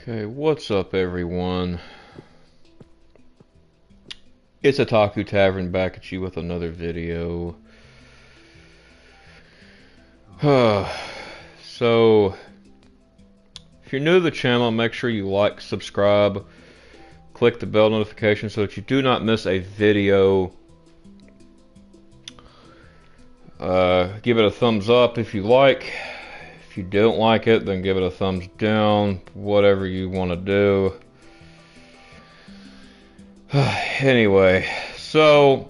Okay, what's up everyone? It's Otaku Tavern back at you with another video. So, if you're new to the channel, make sure you like, subscribe, click the bell notification so that you do not miss a video. Give it a thumbs up if you like. If you don't like it, then give it a thumbs down, whatever you want to do. Anyway, so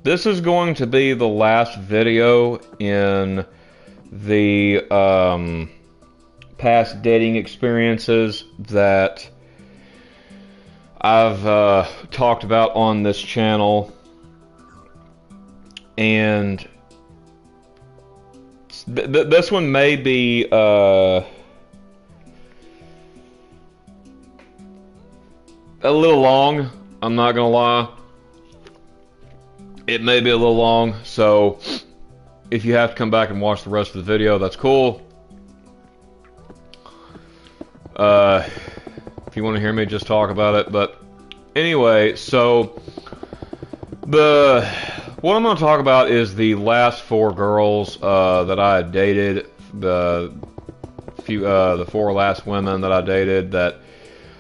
this is going to be the last video in the past dating experiences that I've talked about on this channel. And this one may be a little long, I'm not gonna lie. It may be a little long, so if you have to come back and watch the rest of the video, that's cool. If you want to hear me just talk about it, but anyway, so what I'm going to talk about is the last four girls that I dated, the four last women that I dated that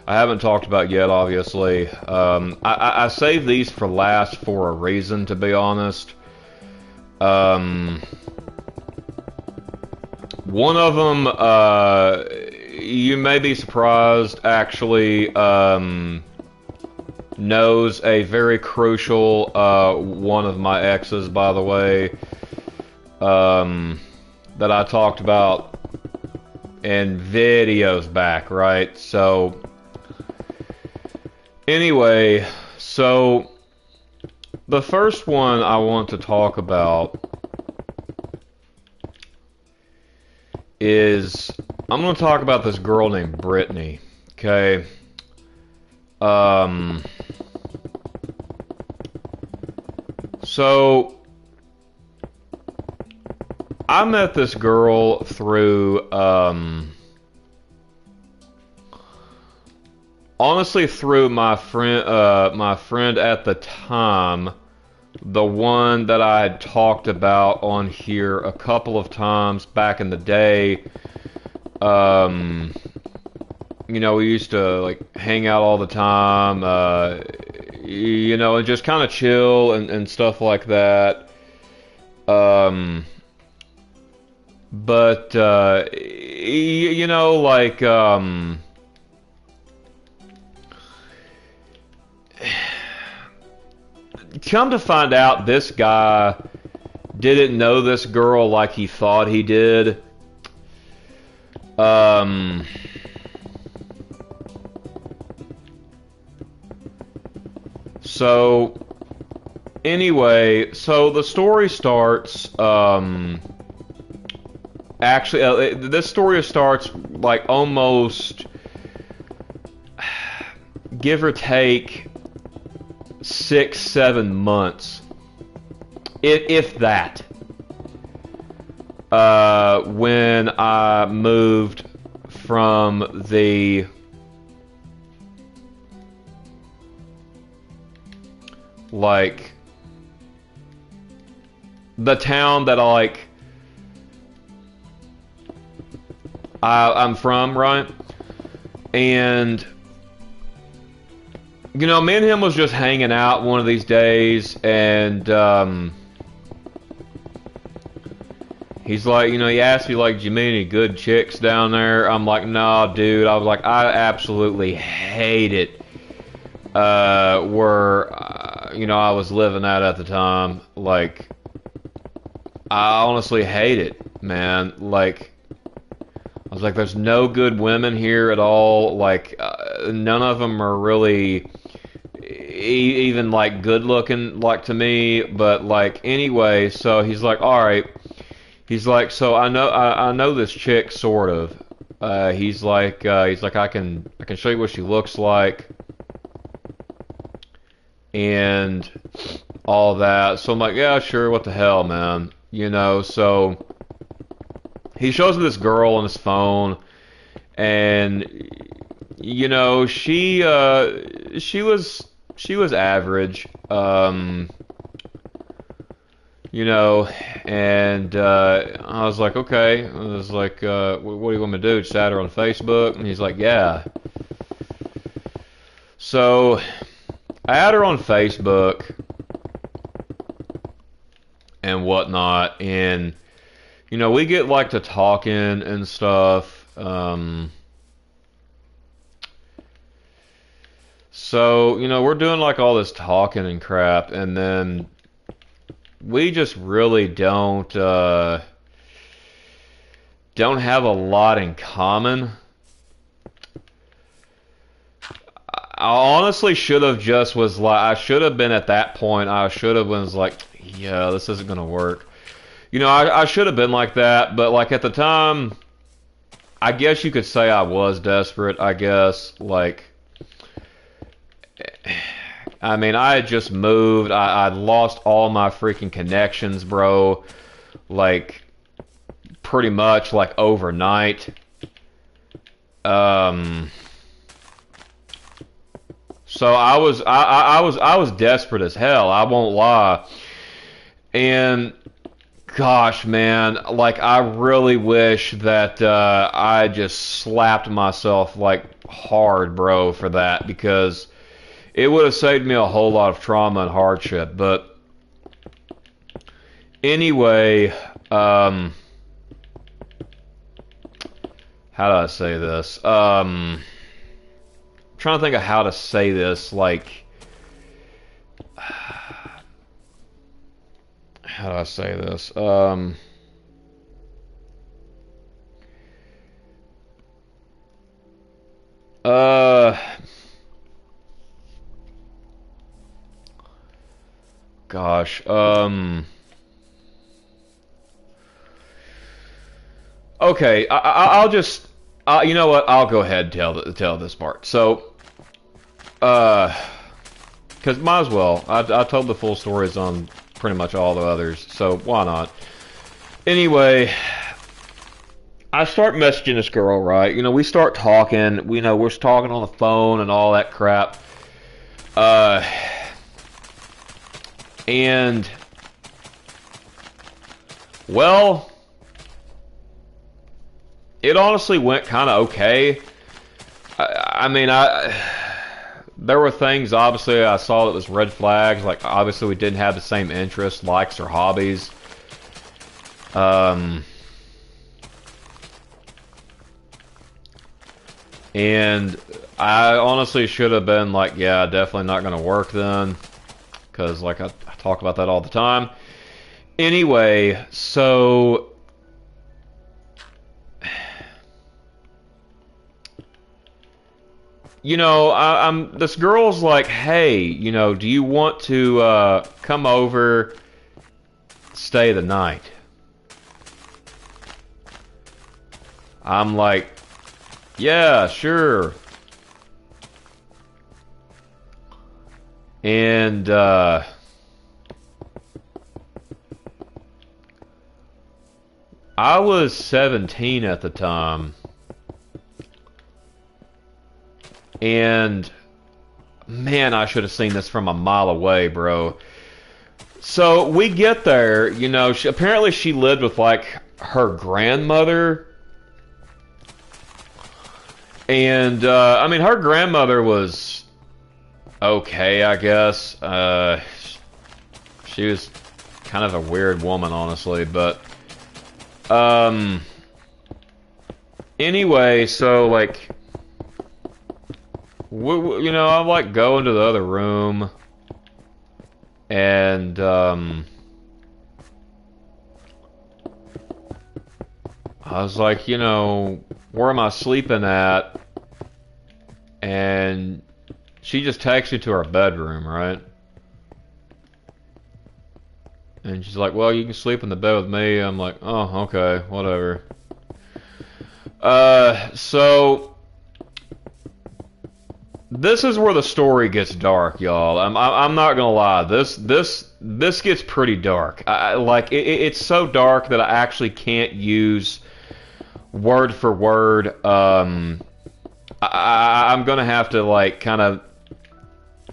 I haven't talked about yet, obviously. I saved these for last for a reason, to be honest. One of them, you may be surprised, actually, knows a very crucial one of my exes, by the way, that I talked about in videos back, right? So anyway, so the first one I want to talk about is, I'm going to talk about this girl named Brittany, okay? So I met this girl through, honestly, through my friend at the time, the one that I had talked about on here a couple of times back in the day. You know, we used to like hang out all the time, you know, and just kind of chill and stuff like that. But you know, like come to find out, this guy didn't know this girl like he thought he did. So anyway, so the story starts, actually, this story starts like almost, give or take, 6-7 months, if that, when I moved from the like the town that I'm from, right? And you know, me and him was just hanging out one of these days, and he's like, you know, he asked me like, do you meet any good chicks down there? I'm like, nah, dude. I was like, I absolutely hate it where you know, I was living at the time. Like, I honestly hate it, man. Like, I was like, there's no good women here at all. Like, none of them are really even like good looking, like, to me. But like, anyway, so he's like, all right. He's like, so I know this chick, sort of. He's like, I can show you what she looks like, and all that. So I'm like, yeah, sure, what the hell, man, you know. So he shows me this girl on his phone, and you know, she was average, you know, and I was like, okay. I was like, what do you want me to do? Just add her on Facebook? And he's like, yeah. So I add her on Facebook and whatnot, and you know, we get like to talking and stuff. So, you know, we're doing like all this talking and crap, and then we just really don't have a lot in common. I honestly should have just was like, I should have been at that point, I should have was like, yeah, this isn't gonna work. You know, I should have been like that, but like at the time, I guess you could say I was desperate, I guess. Like, I mean, I had just moved. I'd lost all my freaking connections, bro. Like, pretty much like overnight. So I was desperate as hell. I won't lie. And gosh, man, like I really wish that I just slapped myself like hard, bro, for that, because it would have saved me a whole lot of trauma and hardship. But anyway, how do I say this? Trying to think of how to say this, like, how do I say this? Uh, Gosh, okay, I'll just, you know what? I'll go ahead and tell this part. So, because might as well. I told the full stories on pretty much all the others, so why not? Anyway, I start messaging this girl, right? You know, we start talking. We know we're talking on the phone and all that crap. And well, it honestly went kind of okay. I mean, there were things obviously I saw that was red flags. Like obviously we didn't have the same interests, likes, or hobbies. And I honestly should have been like, yeah, definitely not going to work then, because like I talk about that all the time. Anyway, so you know, I'm this girl's like, hey, you know, do you want to come over, stay the night? I'm like, yeah, sure. And I was 17 at the time. And man, I should have seen this from a mile away, bro. So we get there, you know, apparently she lived with like her grandmother. And I mean, her grandmother was okay, I guess. She was kind of a weird woman, honestly, but anyway, so like, you know, I like go into the other room, and I was like, you know, where am I sleeping at? And she just takes me to her bedroom, right? And she's like, well, you can sleep in the bed with me. I'm like, oh, okay, whatever. So this is where the story gets dark, y'all. I'm not gonna lie. This gets pretty dark. Like it's so dark that I actually can't use word for word. I'm gonna have to like kind of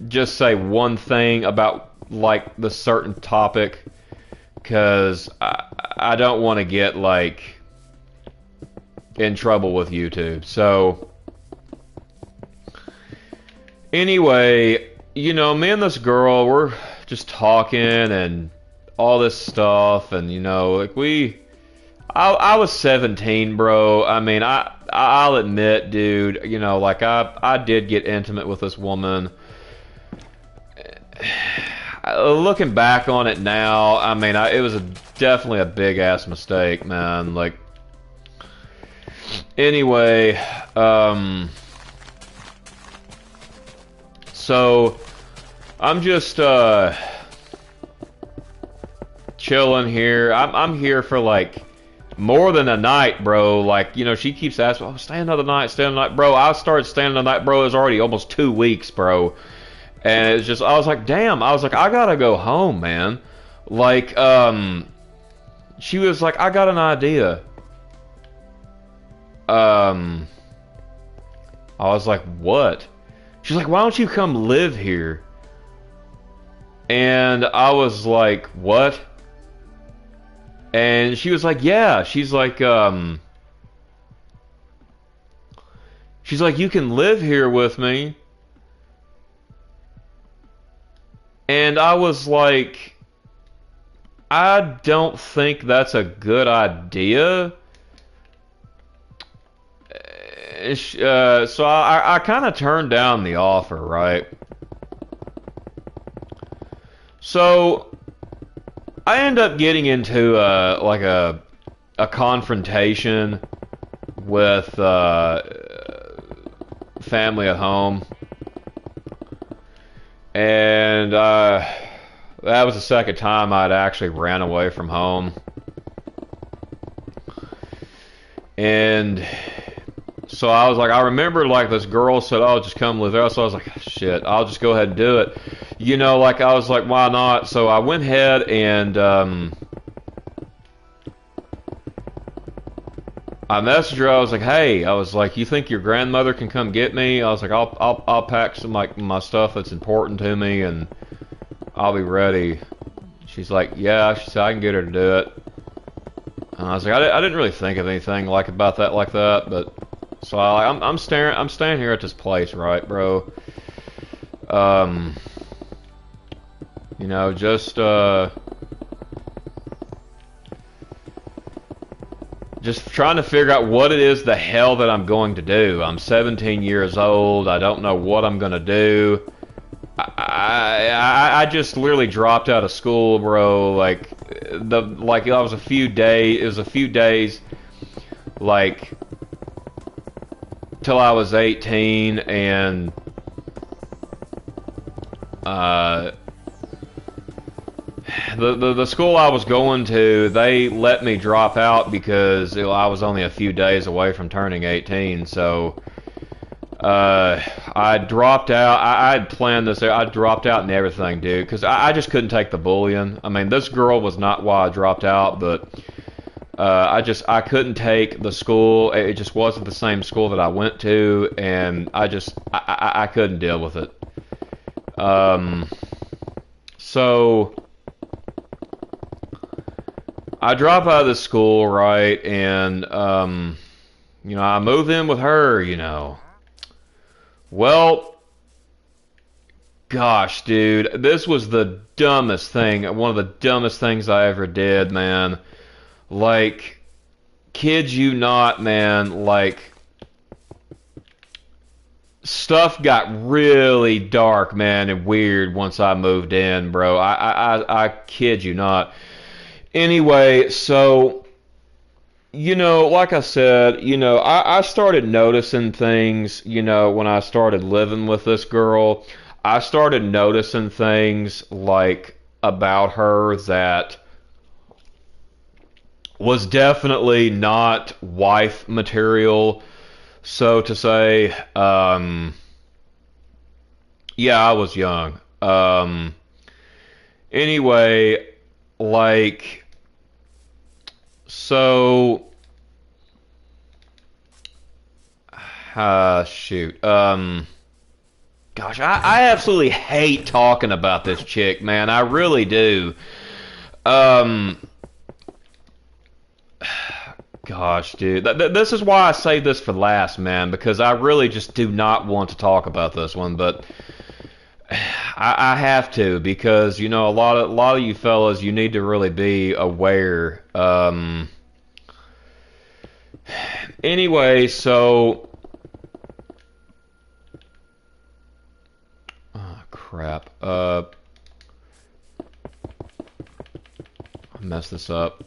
just say one thing about like the certain topic because I don't want to get like in trouble with YouTube. So anyway, you know, me and this girl, we're just talking and all this stuff, and you know, like I was 17, bro. I mean, I'll admit, dude, you know, like I did get intimate with this woman. Looking back on it now, I mean, it was definitely a big ass mistake, man. Like, anyway, so I'm just chilling here. I'm here for like more than a night, bro. Like, you know, she keeps asking, "Oh, stay another night, stay another night, bro." I started staying another night, bro. It was already almost 2 weeks, bro. And it's just, I was like, damn. I was like, I gotta go home, man. Like, she was like, I got an idea. I was like, what? She's like, why don't you come live here? And I was like, what? And she was like, yeah. She's like, you can live here with me. And I was like, I don't think that's a good idea. So I kind of turned down the offer, right? So I end up getting into like a confrontation with family at home. And that was the second time I'd actually ran away from home. And so I was like, I remember like this girl said, "Oh, just come live there." So I was like, shit, I'll just go ahead and do it. You know, like I was like, why not? So I went ahead and I messaged her. I was like, hey, I was like, you think your grandmother can come get me? I was like, I'll pack some like my stuff that's important to me and I'll be ready. She's like, yeah. She said I can get her to do it. And I was like, I didn't really think of anything like about that like that, but so I'm staying here at this place, right, bro? You know, just trying to figure out what it is the hell that I'm going to do. I'm 17 years old. I don't know what I'm gonna do. I just literally dropped out of school, bro. Like it was a few days. It was a few days, like till I was 18, and the school I was going to, they let me drop out because I was only a few days away from turning 18. So I dropped out. I had planned this. I dropped out and everything, dude, because I just couldn't take the bullying. I mean, this girl was not why I dropped out, but I couldn't take the school. It just wasn't the same school that I went to, and I couldn't deal with it. So I drop out of the school, right, and you know, I move in with her, you know. Well, gosh, dude, this was the dumbest thing, one of the dumbest things I ever did, man. Like, kid you not, man, like, stuff got really dark, man, and weird once I moved in, bro. I kid you not. Anyway, so, you know, like I said, you know, I started noticing things, you know, when I started living with this girl. I started noticing things, like, about her that was definitely not wife material, so to say. Yeah, I was young. Anyway, like, so Shoot. Gosh, I absolutely hate talking about this chick, man. I really do. Um, Gosh, dude. This is why I saved this for last, man, because I really just do not want to talk about this one, but I have to because a lot of you fellas, you need to really be aware. Anyway, so crap. I messed this up.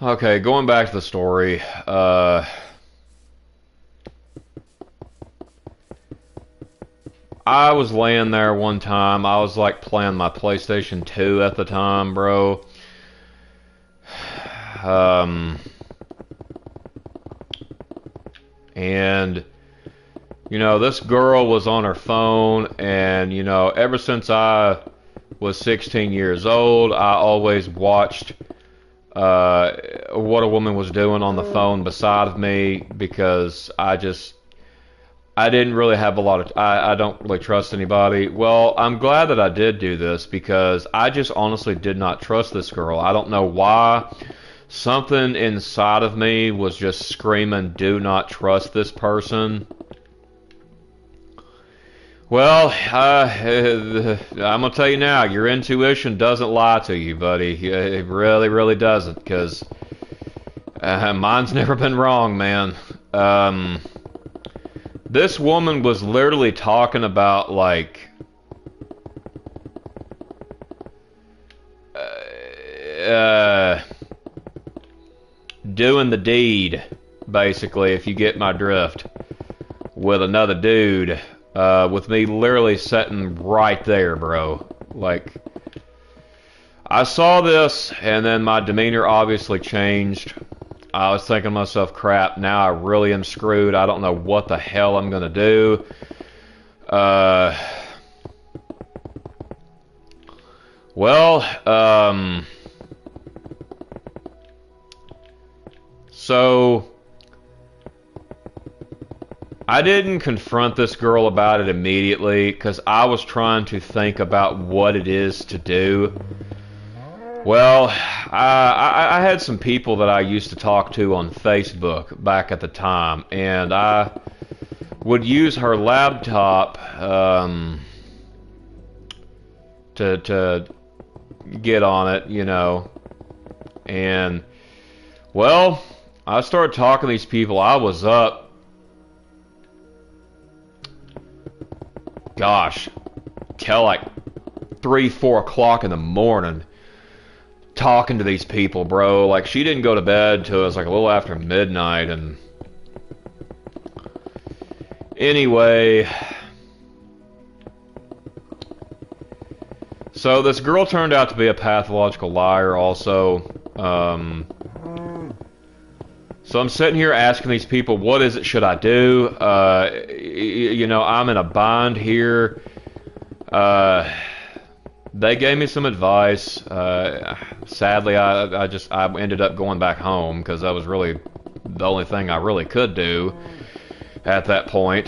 Okay, going back to the story. I was laying there one time. I was like playing my PlayStation 2 at the time, bro. And this girl was on her phone, and ever since I was 16 years old, I always watched what a woman was doing on the phone beside of me because I didn't really have a lot of I don't really trust anybody. Well, I'm glad that I did do this because I just honestly did not trust this girl. I don't know why. Something inside of me was just screaming, "Do not trust this person." Well, I'm gonna tell you now, your intuition doesn't lie to you, buddy. It really, really doesn't, because mine's never been wrong, man. This woman was literally talking about, like, doing the deed, basically, if you get my drift, with another dude. With me literally sitting right there, bro. Like, I saw this, and then my demeanor obviously changed. I was thinking to myself, crap, now I really am screwed. I don't know what the hell I'm gonna do. So I didn't confront this girl about it immediately because I was trying to think about what it is to do. Well, I had some people that I used to talk to on Facebook back at the time, and I would use her laptop to get on it, and well, I started talking to these people. I was up, gosh, till like 3-4 o'clock in the morning talking to these people, bro. Like, she didn't go to bed till it was like a little after midnight. And anyway, so this girl turned out to be a pathological liar also. So I'm sitting here asking these people, what is it should I do? I'm in a bind here. They gave me some advice. Sadly, I ended up going back home because that was really the only thing I really could do at that point.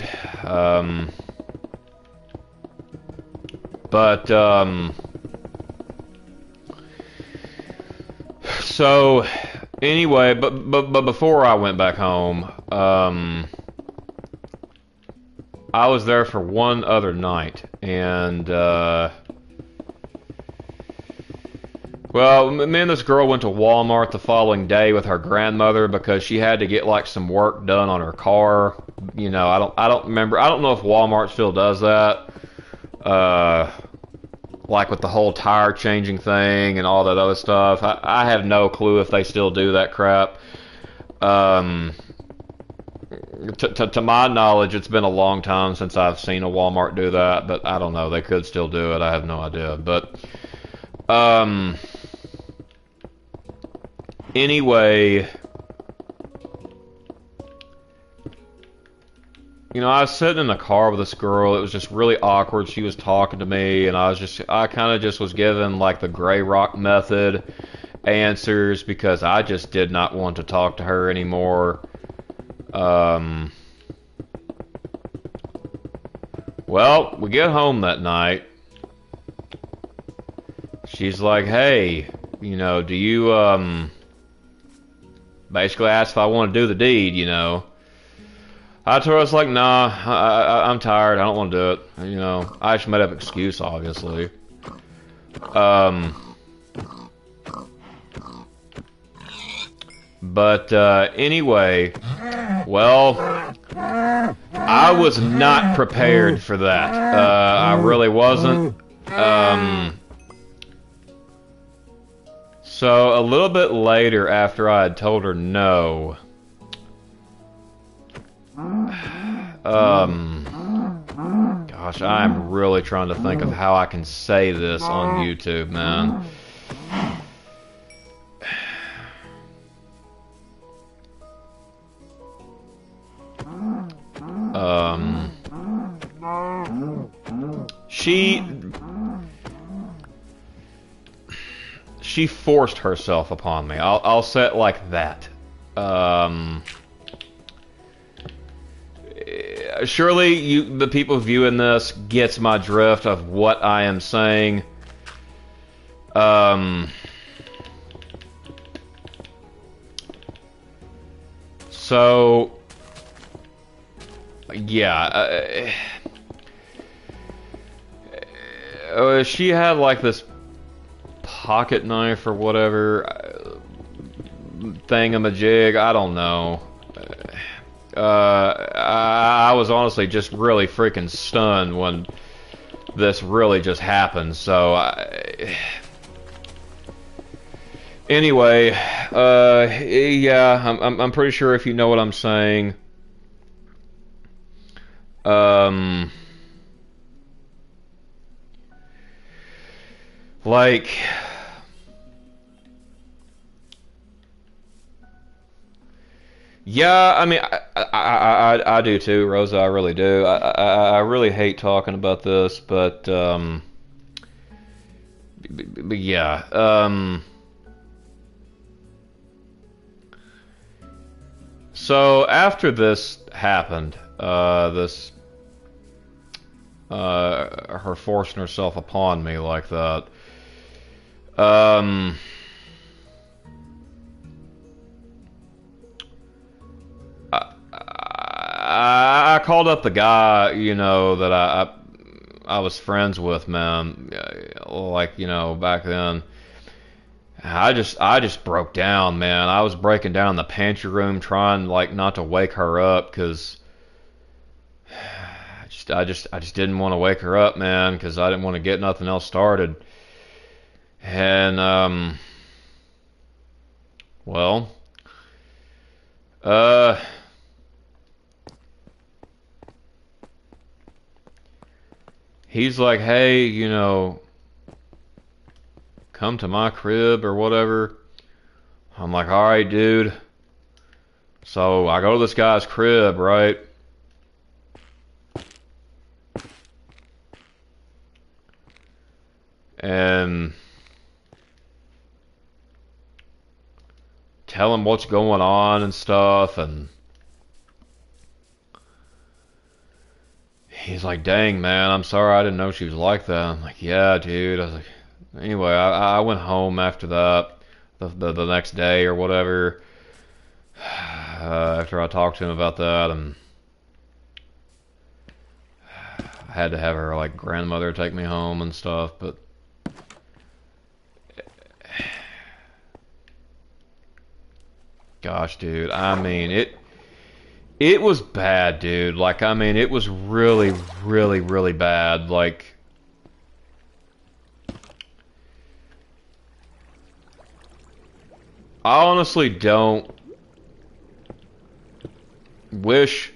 So anyway, but before I went back home, I was there for one other night, and well, me and this girl went to Walmart the following day with her grandmother because she had to get like some work done on her car. I don't remember. I don't know if Walmart still does that. Like with the whole tire changing thing and all that other stuff. I have no clue if they still do that crap. To my knowledge, it's been a long time since I've seen a Walmart do that, but I don't know. They could still do it. I have no idea. But anyway, I was sitting in the car with this girl. It was just really awkward. She was talking to me, and I kind of just was giving like the gray rock method answers because I just did not want to talk to her anymore. Um, well, we get home that night. She's like, hey, you know, do you, basically asked if I want to do the deed, you know. I told her, I was like, nah, I'm tired, I don't want to do it. You know, I just made up an excuse, obviously. But anyway, well, I was not prepared for that. I really wasn't. So a little bit later, after I had told her no, gosh, I'm really trying to think of how I can say this on YouTube, man. She forced herself upon me. I'll say it like that. Surely the people viewing this gets my drift of what I am saying. So yeah, she had like this pocket knife or whatever thingamajig. I don't know. I was honestly just really freaking stunned when this really just happened. So anyway, yeah, I'm pretty sure if you know what I'm saying. Like, yeah, I mean, I do too, Rosa. I really do. I really hate talking about this, but yeah. So after this happened, her forcing herself upon me like that. I called up the guy, you know, that I was friends with, man. Like, you know, back then. I just broke down, man. I was breaking down in the pantry room, trying like not to wake her up, because I just didn't want to wake her up, man, because I didn't want to get nothing else started. And well, he's like, hey, you know, come to my crib or whatever. I'm like, all right, dude. So I go to this guy's crib, right? And tell him what's going on and stuff, and he's like, dang, man, I'm sorry, I didn't know she was like that. I'm like, yeah, dude. I was like, anyway, I went home after that, the next day or whatever, after I talked to him about that, and I had to have her like grandmother take me home and stuff, but gosh, dude, I mean, it was bad, dude. Like, I mean, it was really, really, really bad. Like, I honestly don't wish,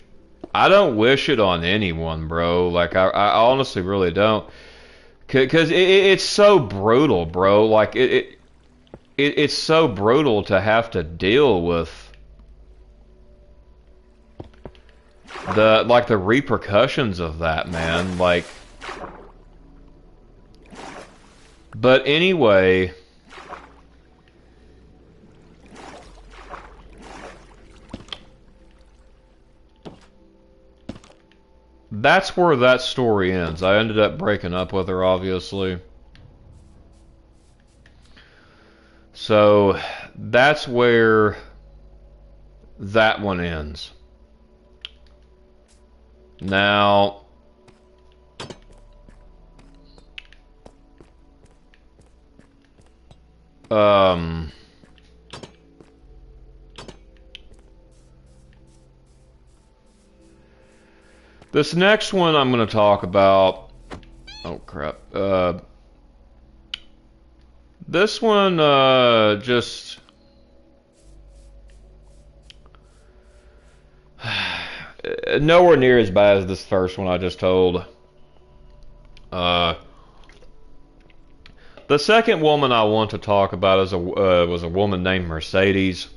I don't wish it on anyone, bro. Like, I honestly really don't. Cause it's so brutal, bro. Like, it's so brutal to have to deal with the repercussions of that, man. Like, but anyway, that's where that story ends. I ended up breaking up with her, obviously. So that's where that one ends. Now, this next one I'm going to talk about. Oh crap. This one just nowhere near as bad as this first one I just told. The second woman I want to talk about is was a woman named Mercades.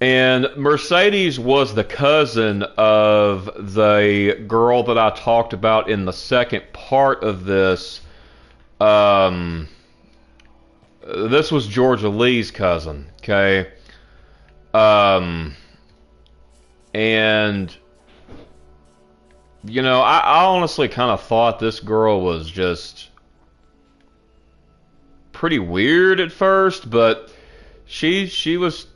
And Mercades was the cousin of the girl that I talked about in the second part of this. This was Georgia Lee's cousin, okay? And, you know, I honestly kind of thought this girl was just pretty weird at first, but she was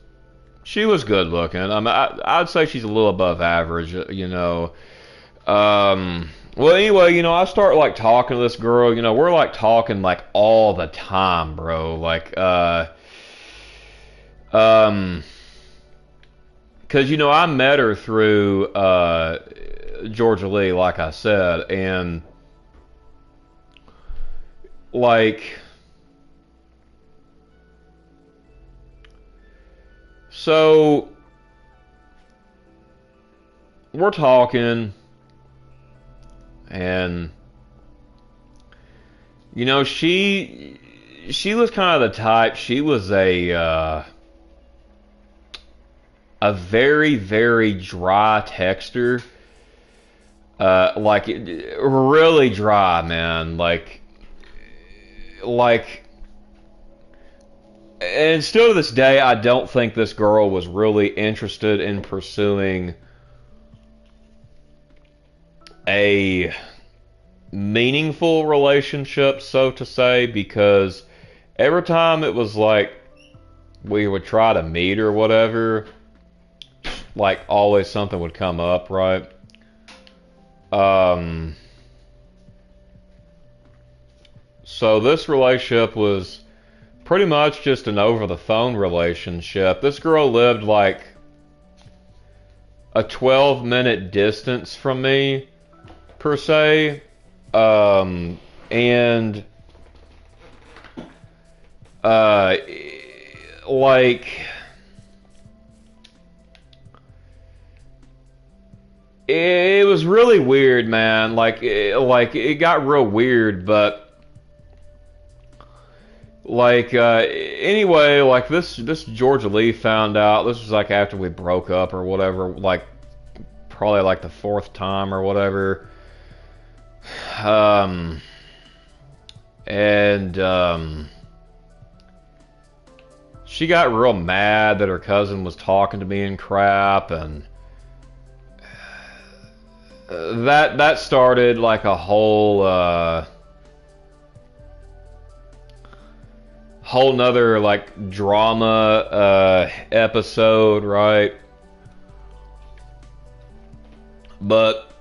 good looking. I mean, I'd say she's a little above average, you know. Well, anyway, you know, I start like talking to this girl. You know, we're like talking like all the time, bro. Like, because you know, I met her through Georgia Lee, like I said, and like. So we're talking, and you know, she was kind of the type. She was a very, very dry texter, like really dry, man. Like. And still to this day, I don't think this girl was really interested in pursuing a meaningful relationship, so to say, because every time it was like we would try to meet or whatever, like always something would come up, right? So this relationship was pretty much just an over-the-phone relationship. This girl lived like a 12-minute distance from me, per se. And like it was really weird, man. Like it got real weird, but like, anyway, like this Georgia Lee found out. This was like after we broke up or whatever, like probably like the fourth time or whatever. She got real mad that her cousin was talking to me and crap, and that started like a whole nother like drama episode, right? But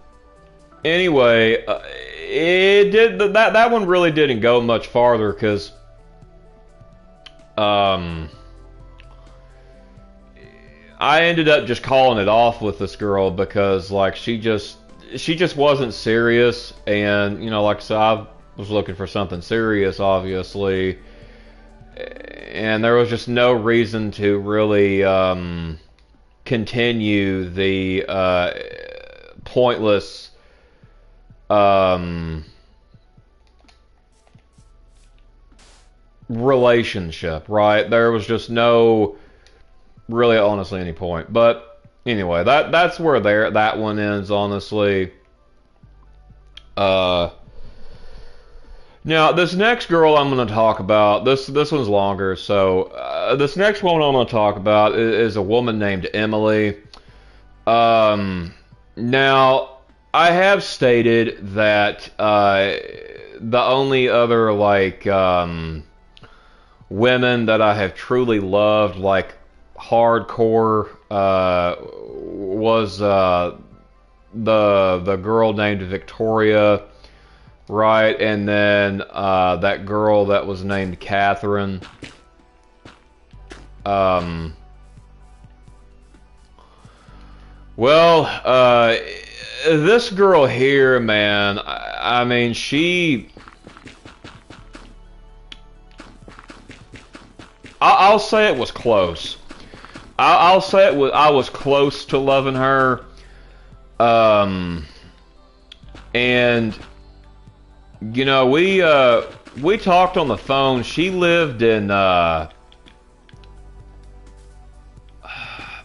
anyway, it did that one really didn't go much farther because I ended up just calling it off with this girl because like she just wasn't serious, and you know, like I said, I was looking for something serious, obviously. And there was just no reason to really continue the pointless relationship, right? There was just no really honestly any point. But anyway, that's where that one ends, honestly. Now, this next girl I'm going to talk about, this one's longer, so this next woman I'm going to talk about is a woman named Emily. Now, I have stated that the only other like women that I have truly loved, like hardcore, was the girl named Victoria, right, and then that girl that was named Catherine. Um, well, this girl here, man, I mean, I'll say it was close. I'll say I was close to loving her. And you know, we talked on the phone. She lived in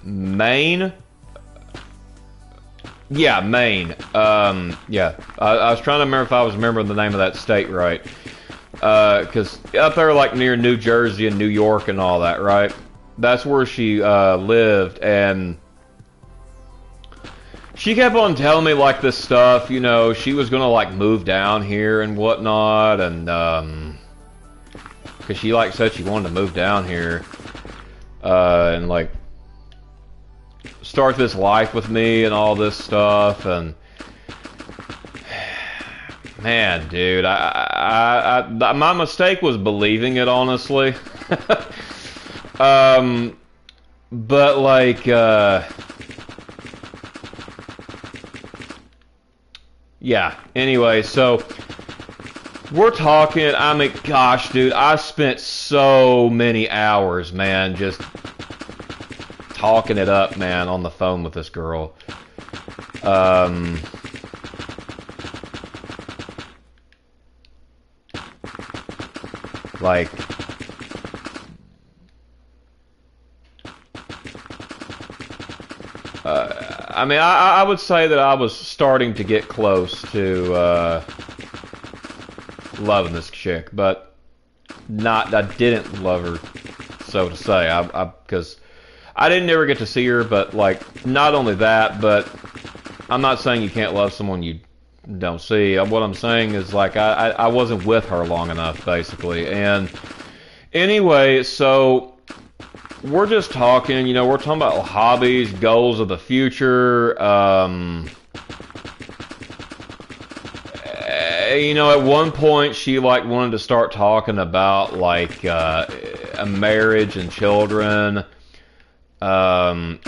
Maine. Yeah, Maine. Yeah, I was trying to remember if I was remembering the name of that state right. Because up there, like near New Jersey and New York and all that, right? That's where she lived, and she kept on telling me like this stuff. You know, she was gonna like move down here and whatnot, and because she like said she wanted to move down here, and like start this life with me and all this stuff, and man, dude, my mistake was believing it, honestly. But like, yeah. Anyway, so we're talking. I mean, gosh, dude, I spent so many hours, man, just talking it up, man, on the phone with this girl. Like, I mean, I would say that I was starting to get close to loving this chick, but I didn't love her, so to say. Because I didn't ever get to see her, but like, not only that, but I'm not saying you can't love someone you don't see. What I'm saying is like I wasn't with her long enough, basically. And anyway, so we're just talking, you know, we're talking about hobbies, goals of the future. You know, at one point she like wanted to start talking about like a marriage and children,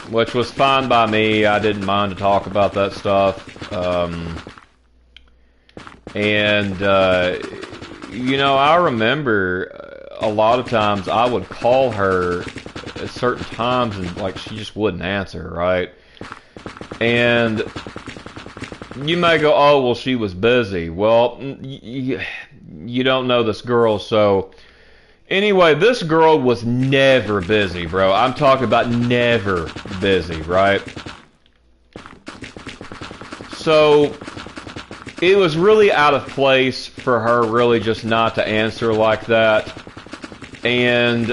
which was fine by me. I didn't mind to talk about that stuff. And you know, I remember a lot of times I would call her at certain times and like she just wouldn't answer, right? And you may go, oh, well, she was busy. Well, you don't know this girl, so anyway, this girl was never busy, bro. I'm talking about never busy, right? So it was really out of place for her really just not to answer like that. And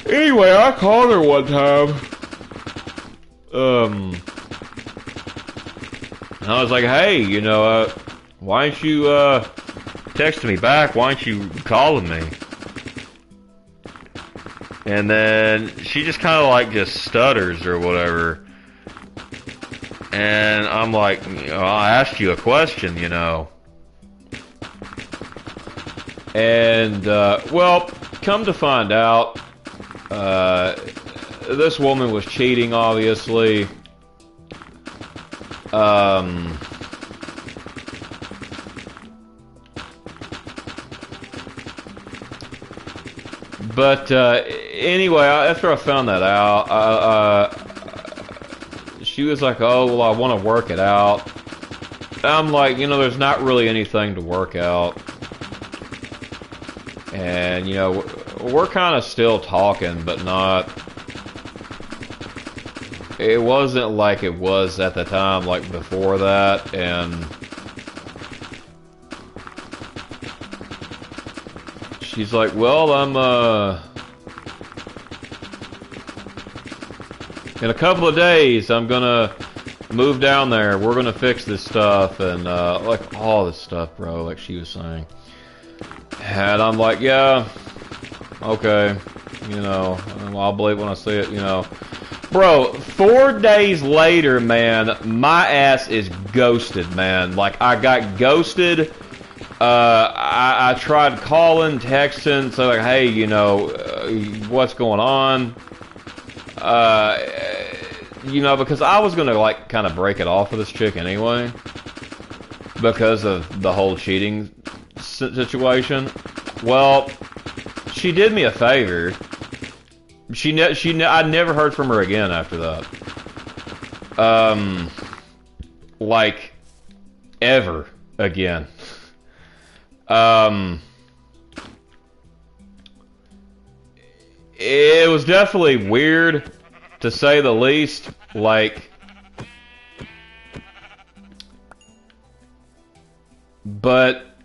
anyway, I called her one time. And I was like, hey, you know, why aren't you texting me back? Why aren't you calling me? And then she just kind of like just stutters or whatever. And I'm like, you know, I asked you a question, you know. And, well, come to find out, this woman was cheating, obviously. But anyway, after I found that out, she was like, oh, well, I want to work it out. I'm like, you know, there's not really anything to work out. And, you know, we're kind of still talking, but not... It wasn't like it was at the time, like before that, and... She's like, well, in a couple of days, I'm gonna move down there. We're gonna fix this stuff and like all this stuff, bro. Like she was saying, and I'm like, yeah, okay, you know, I'll believe when I see it, you know. Bro, 4 days later, man, my ass is ghosted, man. Like, I got ghosted. I tried calling, texting, so like, hey, you know, what's going on? You know, because I was gonna, like, kind of break it off with this chick anyway. Because of the whole cheating situation. Well, she did me a favor. I never heard from her again after that. Like, ever again. It was definitely weird, to say the least. Like, but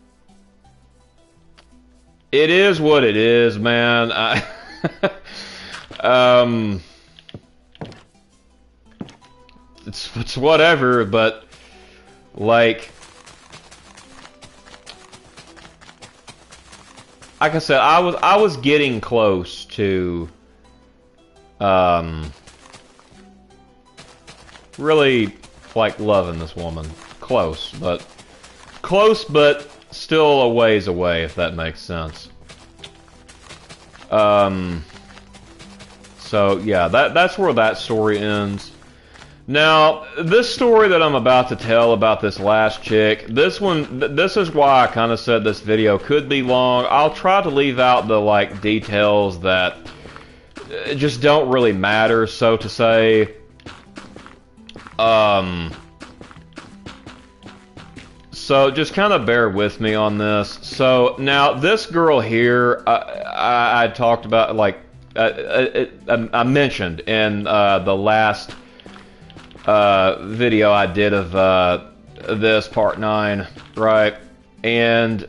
it is what it is, man. It's whatever, but like I said, I was getting close to really like loving this woman. Close, but still a ways away, if that makes sense. So yeah, that's where that story ends. Now, this story that I'm about to tell about this last chick, this is why I kind of said this video could be long. I'll try to leave out the, like, details that just don't really matter, so to say. So just kind of bear with me on this. So, now, this girl here, I talked about, like, I mentioned in the last video I did of this part 9, right? And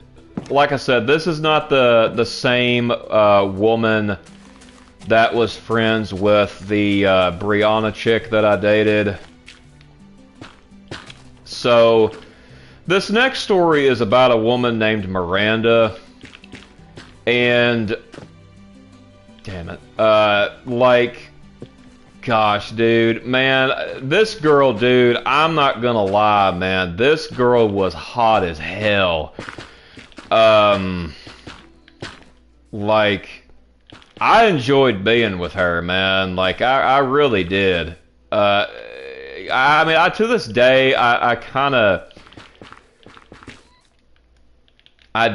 like I said, this is not the same woman that was friends with the Brianna chick that I dated. So this next story is about a woman named Miranda, and damn it, like, gosh, dude, man, this girl, dude, I'm not gonna lie, man, this girl was hot as hell. Like, I enjoyed being with her, man, like, I really did. I mean, to this day, I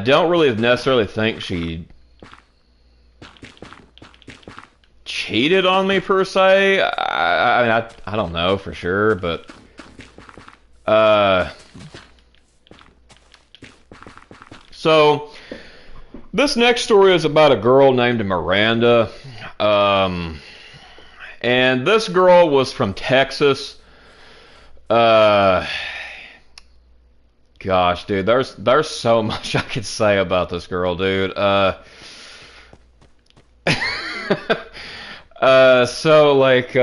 don't really necessarily think she cheated on me per se. I mean, I don't know for sure, but so this next story is about a girl named Miranda, and this girl was from Texas. Gosh, dude, there's so much I could say about this girl, dude. So, like, you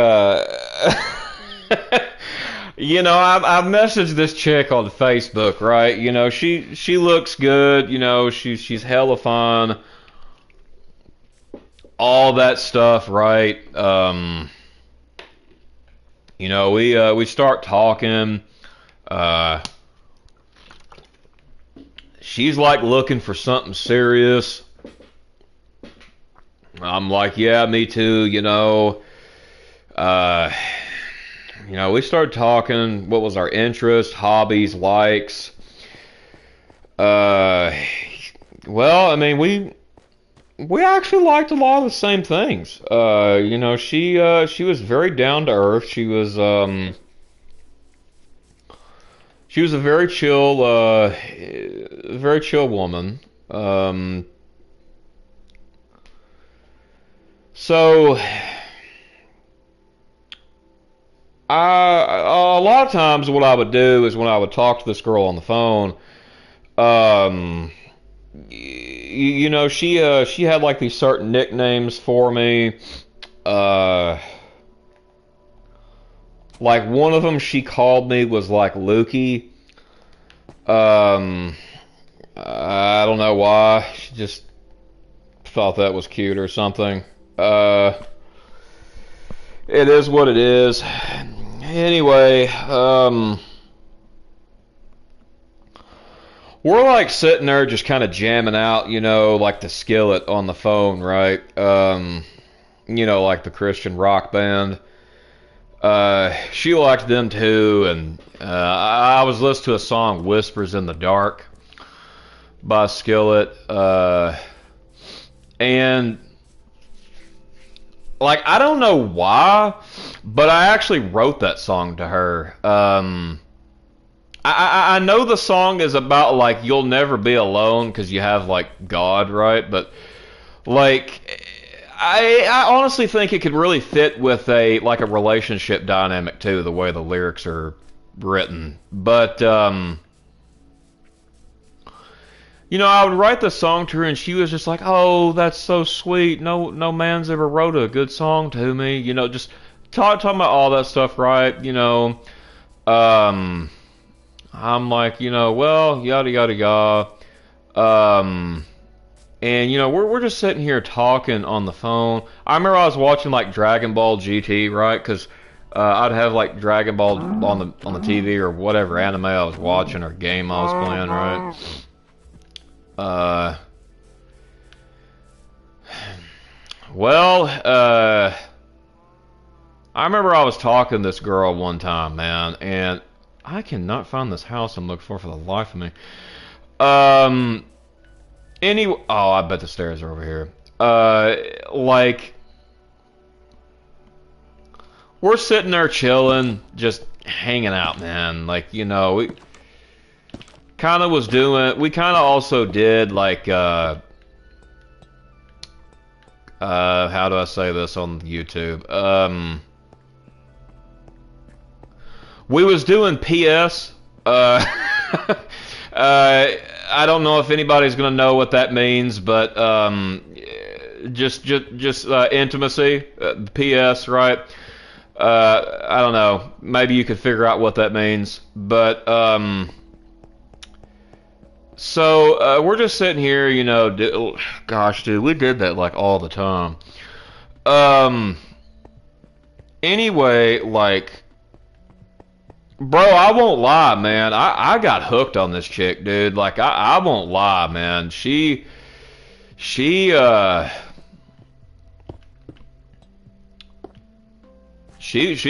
know, I messaged this chick on Facebook, right? You know, she looks good, you know, she's hella fun, all that stuff, right? You know, we start talking, she's like looking for something serious. I'm like, yeah, me too, you know. You know, we started talking, what was our interest, hobbies, likes. Well, I mean, we actually liked a lot of the same things. You know, she was very down to earth. She was a very chill woman. So, a lot of times what I would do is when I would talk to this girl on the phone, you know, she had like these certain nicknames for me. Like one of them, she called me was like Lukey. Um, I don't know why. She just thought that was cute or something. It is what it is. Anyway, we're like sitting there just kind of jamming out, like the Skillet on the phone, right? Like the Christian rock band. She liked them too, and I was listening to a song, Whispers in the Dark by Skillet, and like, I don't know why, but I actually wrote that song to her. I know the song is about, like, you'll never be alone because you have, like, God, right? But, like, I honestly think it could really fit with a relationship dynamic, too, the way the lyrics are written. But, I would write the song to her, and she was just like, "Oh, that's so sweet. No man's ever wrote a good song to me." Just talking about all that stuff, right? I'm like, well, yada yada yada. And we're just sitting here talking on the phone. I remember I was watching like Dragon Ball GT, right? Because I'd have like Dragon Ball on the TV or whatever anime I was watching or game I was playing, right? I remember I was talking to this girl one time, man, and I cannot find this house I'm looking for the life of me. Anyway, oh, I bet the stairs are over here. Like, we're sitting there chilling, just hanging out, man. Like, we kind of also did, like, how do I say this on YouTube? We was doing PS. I don't know if anybody's gonna know what that means, but just intimacy. PS, right? I don't know. Maybe you could figure out what that means, but so we're just sitting here, gosh, dude, we did that like all the time. Anyway, like, bro, I won't lie, man. I got hooked on this chick, dude. Like, I won't lie, man. She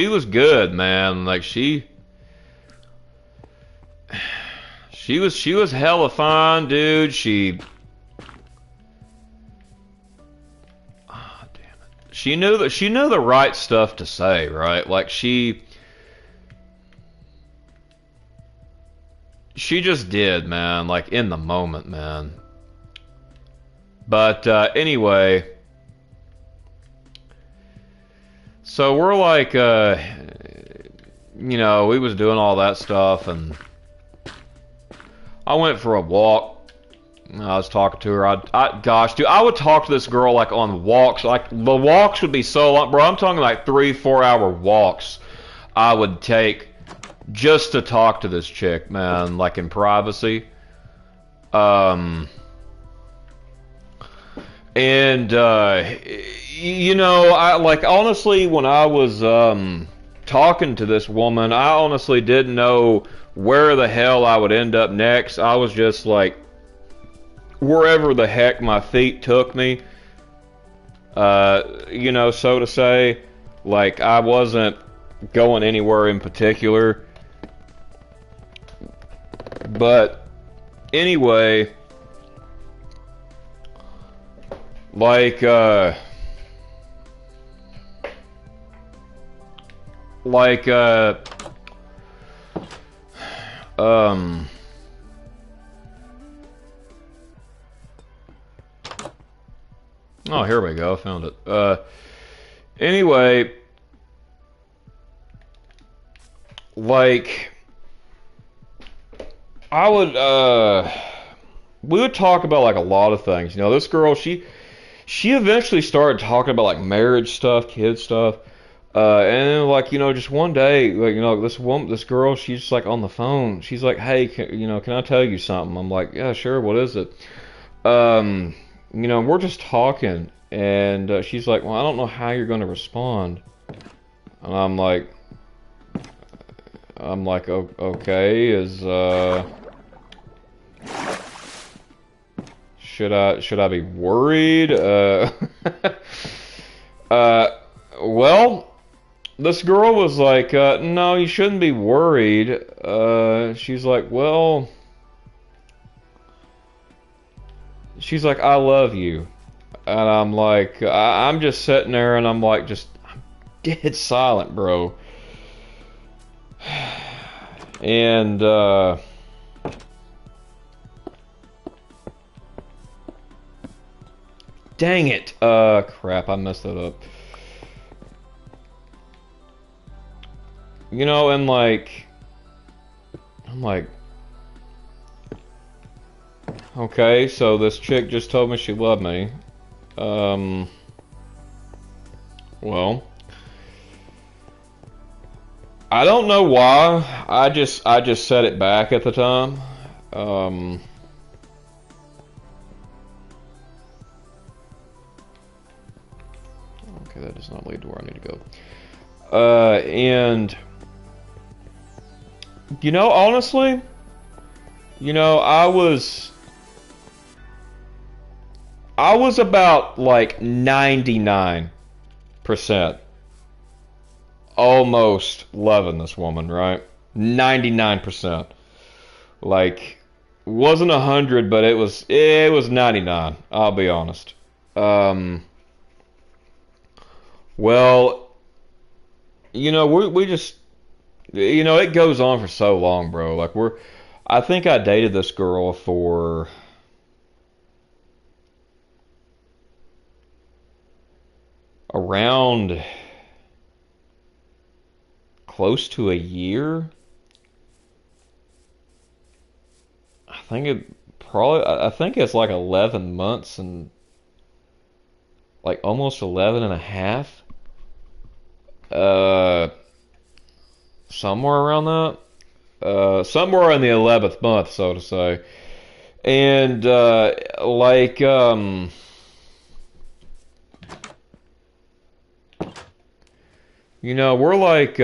was good, man. Like, she was hella fine, dude. Oh, damn it. She knew the right stuff to say, right? Like, she just did, man, like in the moment, man. But anyway, so we're like, we was doing all that stuff, and I went for a walk. I was talking to her. Gosh, dude, I would talk to this girl like on walks. Like, the walks would be so long, bro. I'm talking like 3-4 hour walks I would take just to talk to this chick, man, like in privacy. And I like, honestly, when I was talking to this woman, I honestly didn't know where the hell I would end up next. I was just like, wherever the heck my feet took me, so to say. Like, I wasn't going anywhere in particular. But anyway, like, oh, here we go, I found it. Anyway, like, we would talk about like a lot of things. This girl, she eventually started talking about like marriage stuff, kid stuff. And then, like, just one day, like, this girl, she's just like on the phone. She's like, "Hey, can I tell you something?" I'm like, "Yeah, sure. What is it?" Um, we're just talking, and she's like, "Well, I don't know how you're going to respond." And I'm like, Okay, should I be worried? Uh, well, this girl was like, no, you shouldn't be worried. She's like, well, she's like, I love you. And I'm like, I'm just sitting there and I'm like, I'm dead silent, bro. And, dang it. Crap, I messed that up. And like, I'm like, okay, so this chick just told me she loved me. Well, I don't know why. I just said it back at the time. Okay, that does not lead to where I need to go. And honestly, I was about like 99% almost loving this woman, right? 99%. Like, wasn't 100, but it was 99. I'll be honest. Well, we just, it goes on for so long, bro. Like, I think I dated this girl for around close to a year. I think it's like 11 months and like almost 11 and a half. Uh, somewhere around that. Somewhere in the 11th month, so to say. And, like, we're like,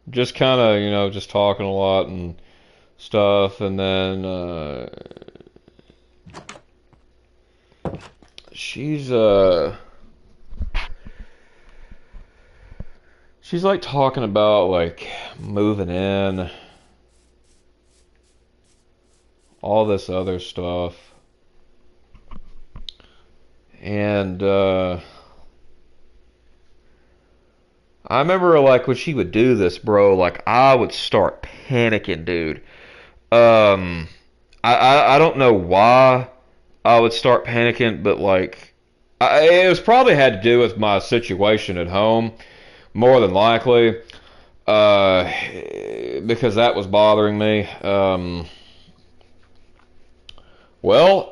just kind of, just talking a lot and stuff, and then, she's, she's like talking about like moving in, all this other stuff. And I remember like when she would do this, bro, like I would start panicking, dude. Um I don't know why I would start panicking, but like it was probably had to do with my situation at home, more than likely. Uh, because that was bothering me. Well,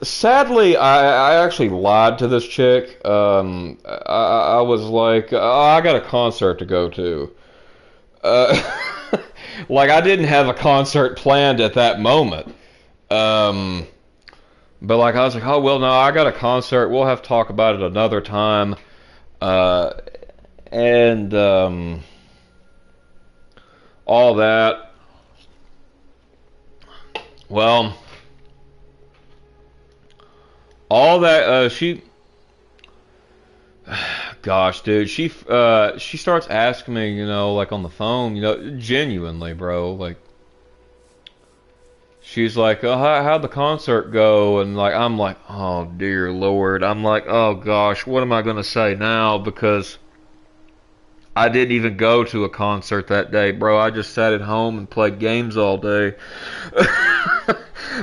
sadly, I actually lied to this chick. I was like, oh, I got a concert to go to. Like I didn't have a concert planned at that moment. Um, but like I was like, oh well, no, I got a concert. We'll have to talk about it another time. Uh, and all that. Well, all that gosh, dude, she starts asking me, like on the phone, genuinely, bro, like she's like, oh, how'd the concert go? And like I'm like, oh dear Lord, I'm like, oh gosh, what am I gonna say now? Because I didn't even go to a concert that day, bro. I just sat at home and played games all day.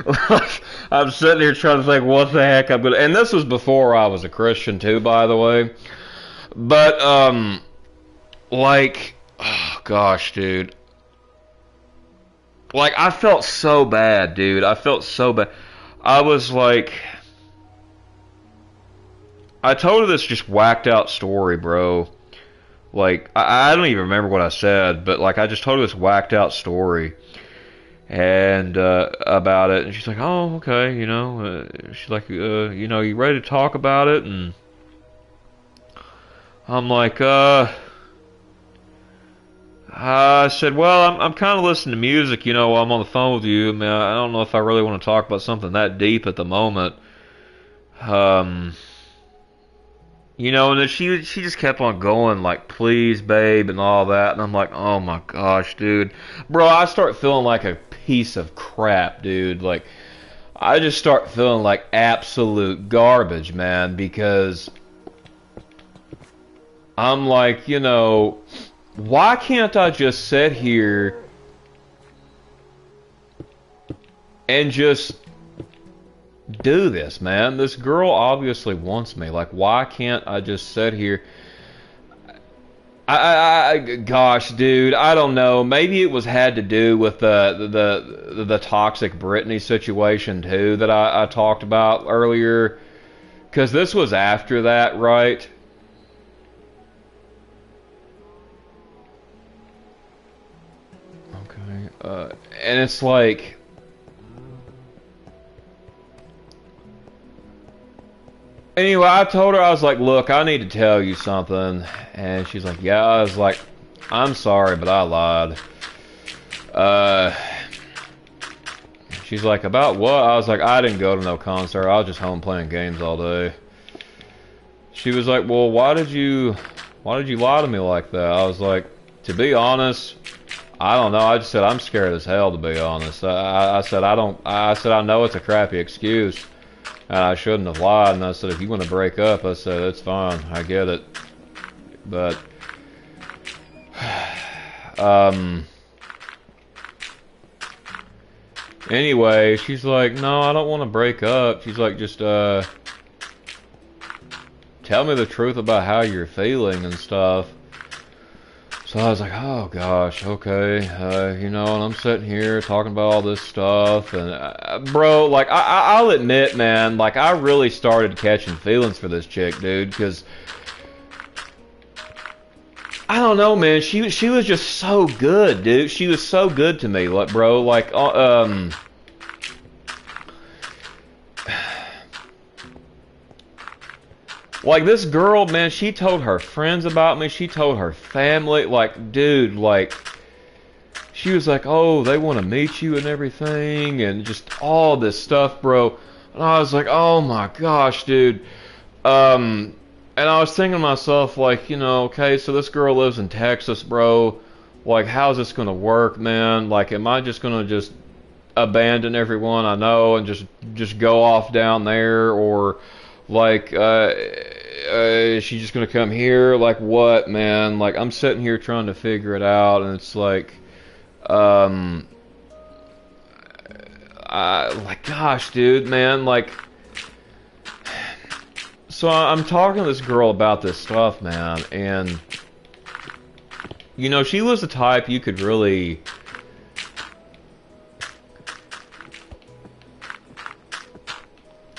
Like, I'm sitting here trying to think what the heck I'm gonna. And this was before I was a Christian too, by the way. But like, oh gosh, dude. Like, I felt so bad, dude. I felt so bad. I was like, I told her this just whacked out story, bro. Like, I don't even remember what I said, but like, I just told her this whacked out story and about it, and she's like, "Oh, okay, you know." She's like, "You know, you ready to talk about it?" And I'm like, I said, "Well, I'm kind of listening to music, you know, while I'm on the phone with you. I mean, I don't know if I really want to talk about something that deep at the moment." Um, You know, and then she just kept on going like, "Please, babe," and all that, and I'm like, "Oh my gosh, dude, bro," I start feeling like a piece of crap, dude. Like, I just start feeling like absolute garbage, man, because I'm like, you know, why can't I just sit here and just do this, man? This girl obviously wants me. Like, why can't I just sit here? Gosh, dude, I don't know. Maybe it was had to do with the toxic Brittany situation too that I talked about earlier. Because this was after that, right? Okay. And it's like, anyway, I told her, I was like, "Look, I need to tell you something." And she's like, "Yeah." I was like, "I'm sorry, but I lied." Uh, she's like, "About what?" I was like, "I didn't go to no concert. I was just home playing games all day." She was like, "Well, why did you lie to me like that?" I was like, "To be honest, I don't know. I just said I'm scared as hell, to be honest." I said, I said, "I know it's a crappy excuse. And I shouldn't have lied." And I said, "If you want to break up," I said, "it's fine. I get it." But, um, anyway, she's like, "No, I don't want to break up." She's like, "Just, tell me the truth about how you're feeling and stuff." So I was like, "Oh gosh, okay." You know, and I'm sitting here talking about all this stuff, and bro, like, I'll admit, man, like, I really started catching feelings for this chick, dude, because I don't know, man. She was just so good, dude. She was so good to me, like, bro, like, like, this girl, man, she told her friends about me. She told her family, like, dude, like, she was like, "Oh, they want to meet you and everything," and just all this stuff, bro. And I was like, "Oh my gosh, dude." Um, and I was thinking to myself, like, you know, okay, so this girl lives in Texas, bro. Like, how's this gonna work, man? Like, am I just gonna just abandon everyone I know and just go off down there, or like, is she just gonna come here? Like, what, man? Like, I'm sitting here trying to figure it out, and it's like, um, like, gosh, dude, man, like, so I'm talking to this girl about this stuff, man, and, you know, she was the type you could really,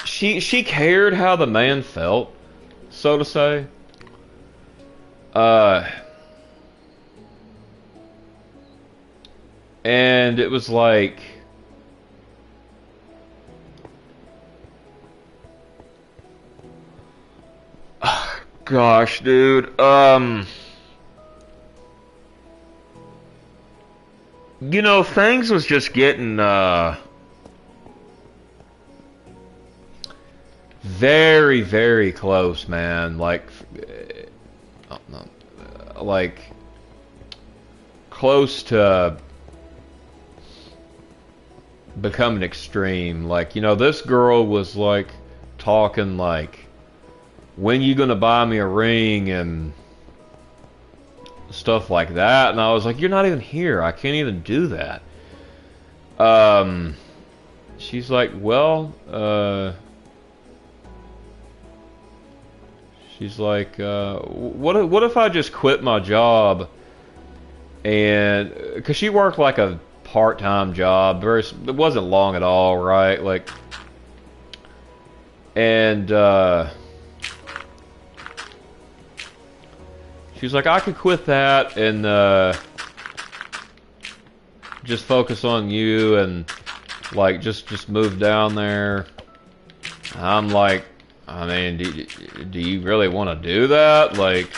she cared how the man felt, so to say. Uh, and it was like, gosh, dude, you know, things was just getting, very, very close, man. Like, like, close to becoming extreme. Like, you know, this girl was like talking like, "When you gonna buy me a ring?" and stuff like that. And I was like, "You're not even here. I can't even do that." She's like, "Well, she's like, what if I just quit my job?" And because she worked like a part-time job. It wasn't long at all, right? Like, and she was like, I could quit that and just focus on you and like just move down there. I'm like, I mean, do you really want to do that? Like,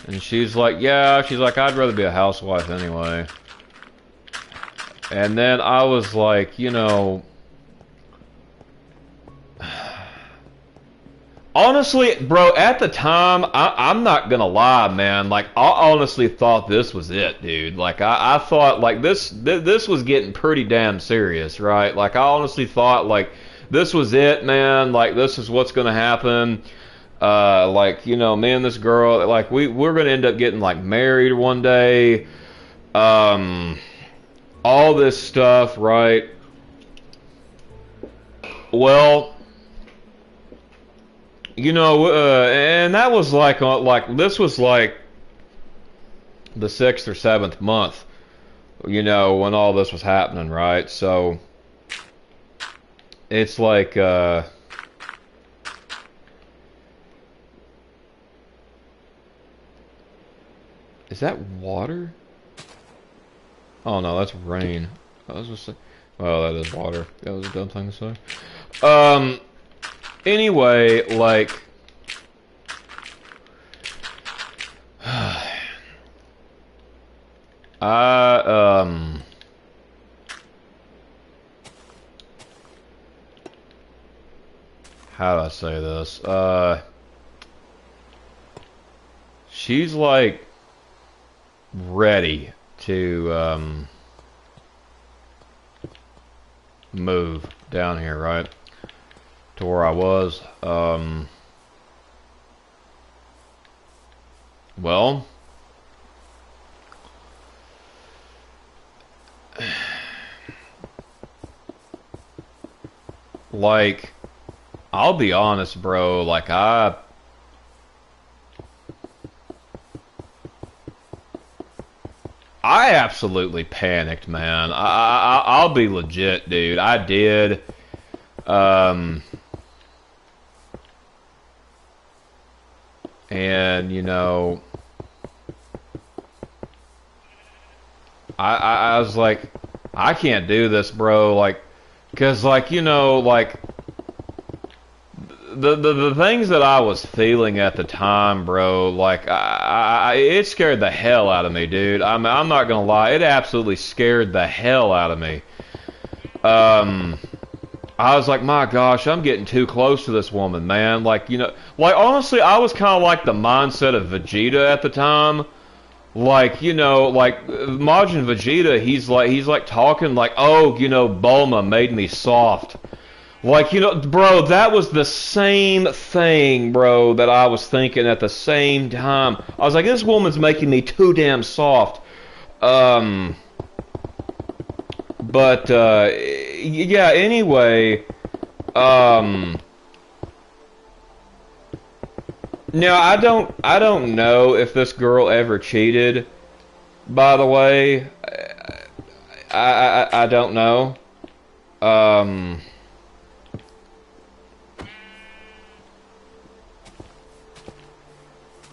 and she's like, yeah. She's like, I'd rather be a housewife anyway. And then I was like, you know, honestly, bro, at the time, I'm not gonna lie, man. Like, I honestly thought this was it, dude. Like, I thought, like, this was getting pretty damn serious, right? Like, I honestly thought, like, this was it, man. Like, this is what's gonna happen. Like, you know, me and this girl, like, we're gonna end up getting, like, married one day. All this stuff, right? Well, you know, and that was like this was like the 6th or 7th month, you know, when all this was happening, right? So it's like, is that water? Oh no, that's rain. I was just saying, well, that is water. That was a dumb thing to say. Anyway, like, how do I say this? She's like ready to move down here, right? To where I was. Well, like, I'll be honest, bro. Like, I absolutely panicked, man. I'll be legit, dude. I did. And you know, I was like, I can't do this, bro. Like, cause like, you know, like the things that I was feeling at the time, bro. Like, it scared the hell out of me, dude. I'm not gonna lie, it absolutely scared the hell out of me. I was like, my gosh, I'm getting too close to this woman, man. Like, you know, like, honestly, I was kind of like the mindset of Vegeta at the time. Like, you know, like, Majin Vegeta, he's like talking like, oh, you know, Bulma made me soft. Like, you know, bro, that was the same thing, bro, that I was thinking at the same time. I was like, this woman's making me too damn soft. But, yeah, anyway, now I don't know if this girl ever cheated, by the way. I don't know.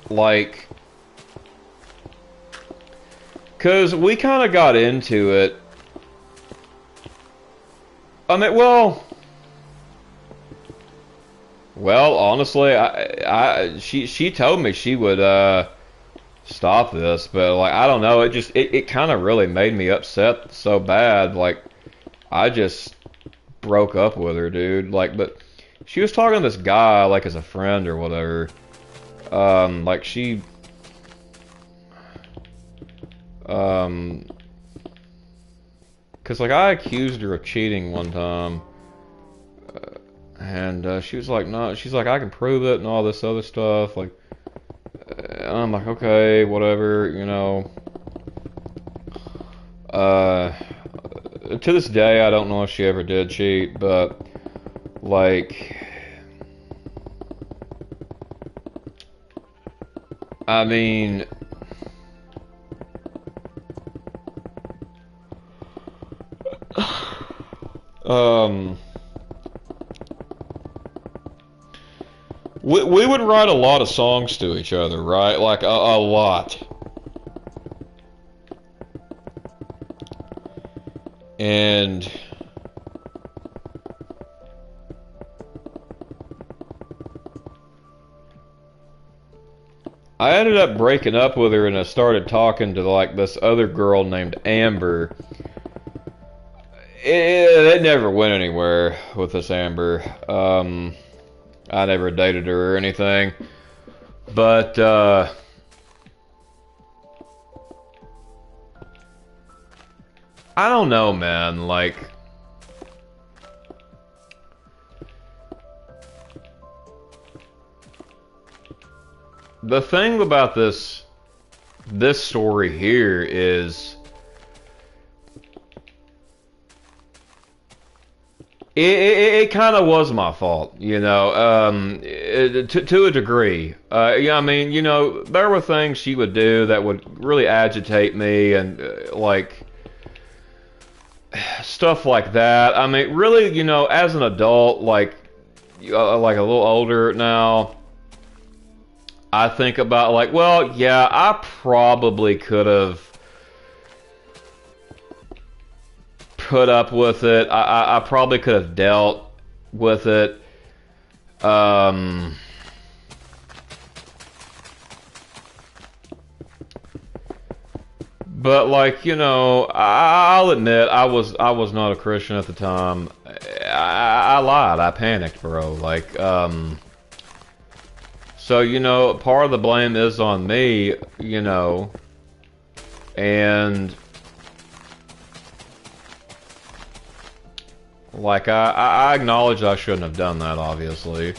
Like, 'cause we kind of got into it. I mean, well, honestly, she told me she would stop this, but like, I don't know, it kind of really made me upset so bad. Like, I just broke up with her, dude. Like, but she was talking to this guy like as a friend or whatever. Like she cause like I accused her of cheating one time. And she was like, no, she's like, I can prove it and all this other stuff. Like, and I'm like, okay, whatever, you know. To this day, I don't know if she ever did cheat, but, like, I mean, Um, we would write a lot of songs to each other, right? Like a lot. And I ended up breaking up with her, and I started talking to like this other girl named Amber. It never went anywhere with this Amber. I never dated her or anything. But I don't know, man. Like, the thing about this story here is it kind of was my fault, you know, to a degree. Yeah, I mean, you know, there were things she would do that would really agitate me, and like stuff like that. I mean, really, you know, as an adult, like a little older now, I think about like, well, yeah, I probably could have put up with it. I probably could have dealt with it. But like, you know, I'll admit I was not a Christian at the time. I lied. I panicked, bro. Like, so, you know, part of the blame is on me, you know, and like I acknowledge I shouldn't have done that, obviously.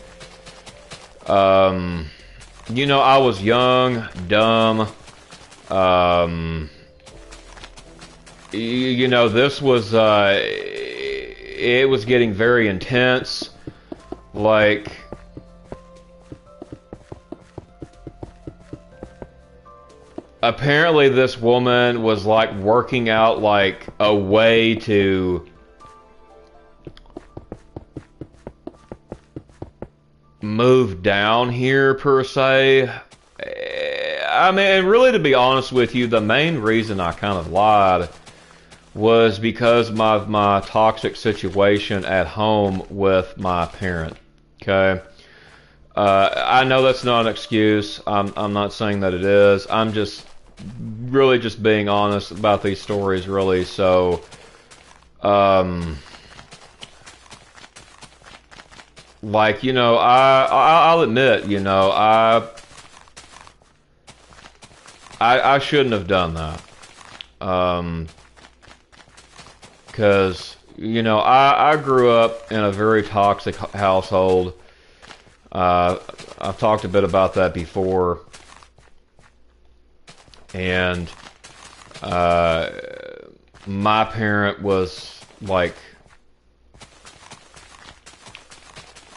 You know, I was young, dumb. You know, this was it was getting very intense. Like, apparently this woman was like working out like a way to move down here, per se. I mean, really, to be honest with you, the main reason I kind of lied was because my toxic situation at home with my parent. Okay, I know that's not an excuse. I'm not saying that it is. I'm just really just being honest about these stories, really. So, like, you know, I'll admit, you know, I shouldn't have done that. Because, you know, I grew up in a very toxic household. I've talked a bit about that before. And my parent was like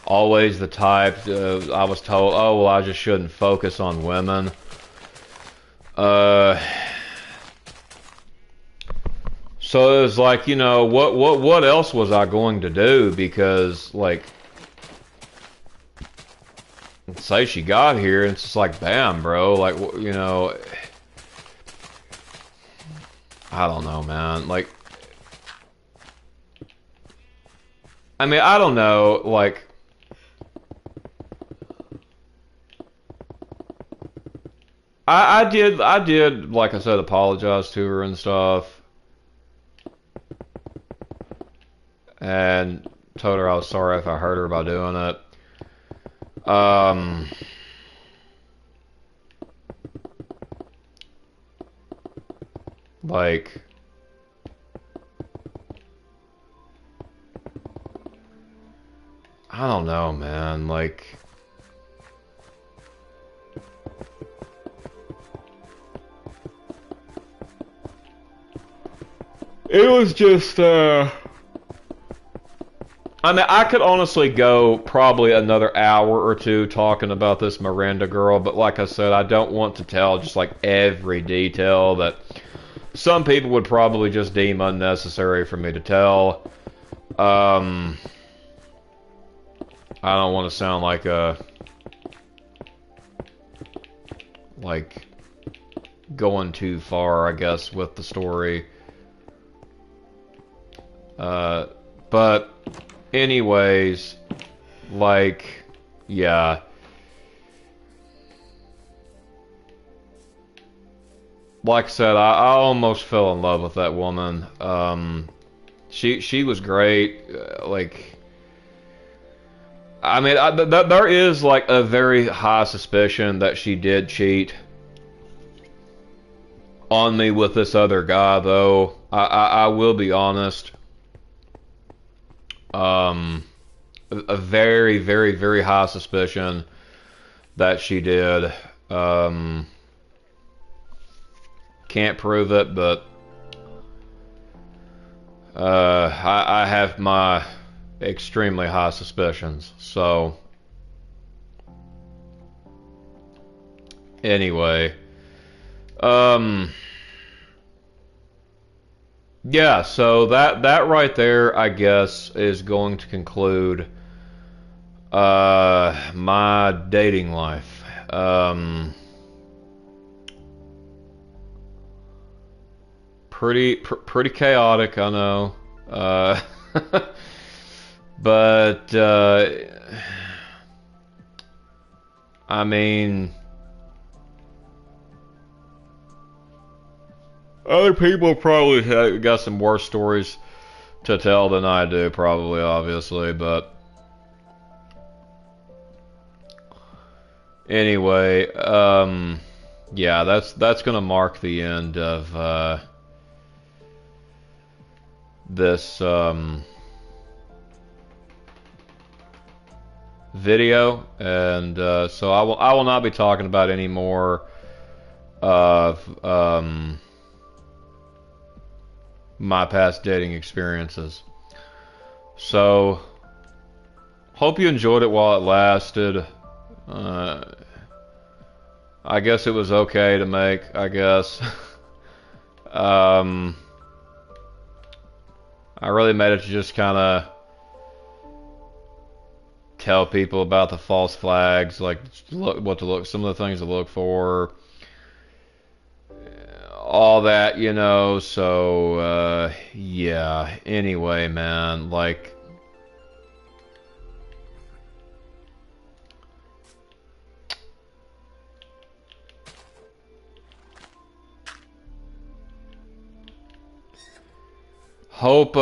always the type I was told, oh, well, I just shouldn't focus on women. So it was like, you know, what else was I going to do? Because, like, say she got here, and it's just like, bam, bro. Like, you know, I don't know, man. Like, I mean, I don't know, like, I did, like I said, apologize to her and stuff. And told her I was sorry if I hurt her by doing it. Like, I don't know, man. Like, it was just, I mean, I could honestly go probably another hour or two talking about this Miranda girl, but like I said, I don't want to tell just like every detail that some people would probably just deem unnecessary for me to tell. I don't want to sound like going too far, I guess, with the story. But anyways, like, yeah. Like I said, I almost fell in love with that woman. She was great. Like, I mean, there is like a very high suspicion that she did cheat on me with this other guy, though. I will be honest. A very, very, very high suspicion that she did. Can't prove it, but I have my extremely high suspicions. So anyway, yeah, so that right there, I guess, is going to conclude my dating life. Pretty chaotic, I know. But I mean, other people probably got some worse stories to tell than I do, probably, obviously, but anyway, yeah, that's gonna mark the end of this video, and so I will not be talking about any more of my past dating experiences. So hope you enjoyed it while it lasted. I guess it was okay to make, I guess. I really made it to just kind of tell people about the false flags, like what to look, some of the things to look for, all that, you know. So yeah, anyway, man, like, hope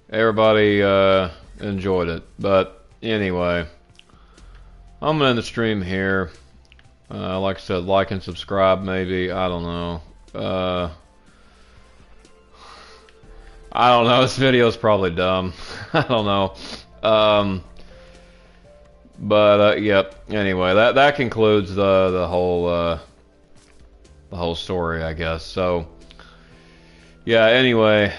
everybody enjoyed it. But anyway, I'm gonna end the stream here. Like I said, like and subscribe, maybe. I don't know. I don't know. This video is probably dumb. I don't know. But yep. Anyway, that concludes the whole story, I guess. So yeah. Anyway,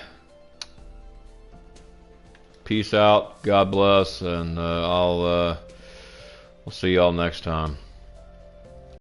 peace out. God bless, and I'll see y'all next time.